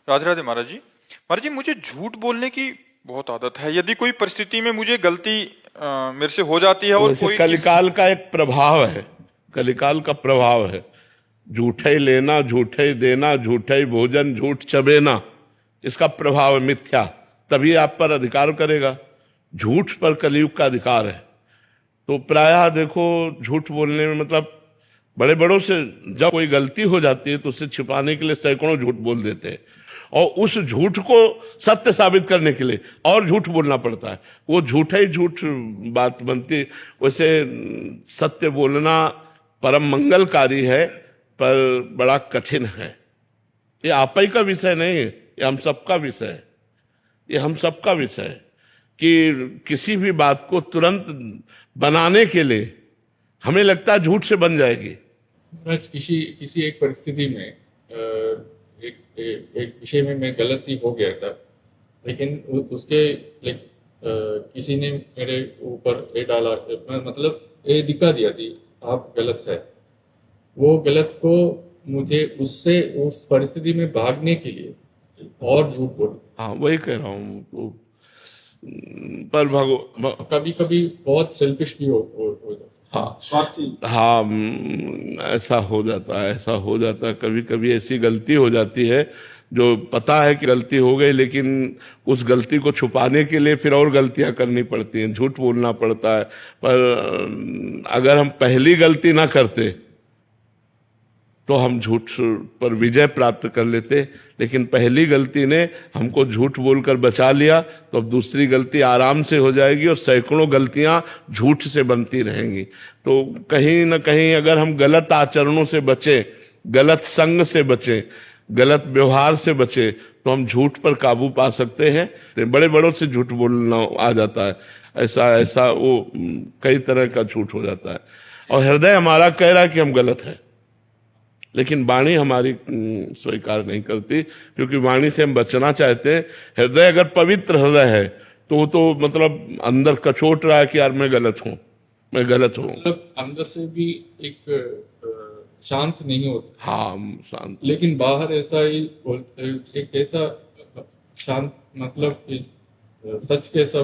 राधे राधे महाराज जी। महाराज जी, मुझे झूठ बोलने की बहुत आदत है। यदि कोई परिस्थिति में मुझे गलती मेरे से हो जाती है और वैसे कोई कलिकाल का एक प्रभाव है, कलिकाल का प्रभाव है। झूठे लेना, झूठे देना, झूठे भोजन, झूठ चबेना, इसका प्रभाव है मिथ्या। तभी आप पर अधिकार करेगा। झूठ पर कलयुग का अधिकार है। तो प्रायः देखो, झूठ बोलने में मतलब बड़े बड़ों से जब कोई गलती हो जाती है तो उसे छिपाने के लिए सैकड़ों झूठ बोल देते हैं, और उस झूठ को सत्य साबित करने के लिए और झूठ बोलना पड़ता है। वो झूठा ही झूठ बात बनती। वैसे सत्य बोलना परम मंगलकारी है, पर बड़ा कठिन है। ये आप ही का विषय नहीं है, ये हम सबका विषय है। ये हम सबका विषय है कि किसी भी बात को तुरंत बनाने के लिए हमें लगता है झूठ से बन जाएगी। किसी एक परिस्थिति में एक विषय में मैं गलती हो गया था, लेकिन उसके किसी ने मेरे ऊपर ये डाला, मतलब ये दिखा दिया थी आप गलत है। वो गलत को मुझे उससे उस परिस्थिति में भागने के लिए और झूठ बोल। हाँ, वही कह रहा हूँ। तो पर कभी कभी बहुत सेल्फिश भी हो जाता। हाँ, हाँ, ऐसा हो जाता है, ऐसा हो जाता है। कभी कभी ऐसी गलती हो जाती है जो पता है कि गलती हो गई, लेकिन उस गलती को छुपाने के लिए फिर और गलतियां करनी पड़ती हैं, झूठ बोलना पड़ता है। पर अगर हम पहली गलती ना करते तो हम झूठ पर विजय प्राप्त कर लेते, लेकिन पहली गलती ने हमको झूठ बोलकर बचा लिया, तो अब दूसरी गलती आराम से हो जाएगी और सैकड़ों गलतियां झूठ से बनती रहेंगी। तो कहीं ना कहीं अगर हम गलत आचरणों से बचें, गलत संग से बचें, गलत व्यवहार से बचें, तो हम झूठ पर काबू पा सकते हैं। तो बड़े बड़ों से झूठ बोलना आ जाता है, ऐसा ऐसा वो कई तरह का झूठ हो जाता है। और हृदय हमारा कह रहा है कि हम गलत हैं, लेकिन वाणी हमारी स्वीकार नहीं करती, क्योंकि वाणी से हम बचना चाहते हैं। हृदय अगर पवित्र हृदय है तो वो तो मतलब अंदर कचोट रहा है कि यार मैं गलत हूं, मैं गलत हूं। मतलब अंदर से भी एक शांत नहीं होता। हाँ, शांत। लेकिन बाहर ऐसा ही बोलते, एक ऐसा शांत, मतलब कि सच कैसा,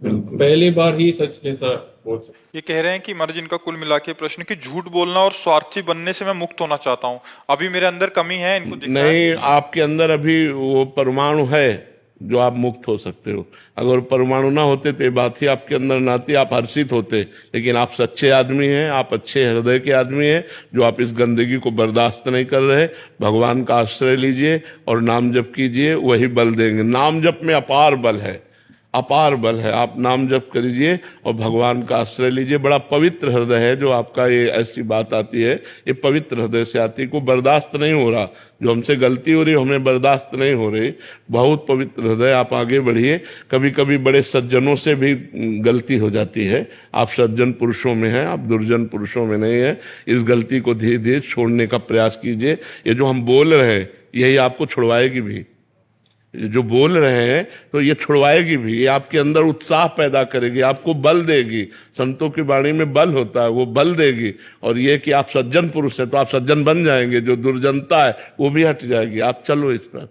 पहली बार ही सच कैसा बोल सकते। ये कह रहे हैं कि महाराज, इनका कुल मिला के प्रश्न कि झूठ बोलना और स्वार्थी बनने से मैं मुक्त होना चाहता हूँ। अभी मेरे अंदर कमी है, इनको दिख रहा है। नहीं, आपके अंदर अभी वो परमाणु है जो आप मुक्त हो सकते हो। अगर परमाणु ना होते तो ये बात ही आपके अंदर ना आती, आप हर्षित होते। लेकिन आप सच्चे आदमी हैं, आप अच्छे हृदय के आदमी हैं, जो आप इस गंदगी को बर्दाश्त नहीं कर रहे। भगवान का आश्रय लीजिए और नाम जप कीजिए, वही बल देंगे। नाम जप में अपार बल है, अपार बल है। आप नाम जप करिए और भगवान का आश्रय लीजिए। बड़ा पवित्र हृदय है जो आपका, ये ऐसी बात आती है, ये पवित्र हृदय से आती है। को बर्दाश्त नहीं हो रहा, जो हमसे गलती हो रही हमें बर्दाश्त नहीं हो रही। बहुत पवित्र हृदय, आप आगे बढ़िए। कभी कभी बड़े सज्जनों से भी गलती हो जाती है। आप सज्जन पुरुषों में हैं, आप दुर्जन पुरुषों में नहीं है। इस गलती को धीरे धीरे छोड़ने का प्रयास कीजिए। ये जो हम बोल रहे हैं यही आपको छुड़वाएगी भी। जो बोल रहे हैं तो ये छुड़वाएगी भी, ये आपके अंदर उत्साह पैदा करेगी, आपको बल देगी। संतों की वाणी में बल होता है, वो बल देगी। और ये कि आप सज्जन पुरुष हैं तो आप सज्जन बन जाएंगे, जो दुर्जनता है वो भी हट जाएगी। आप चलो इस पर।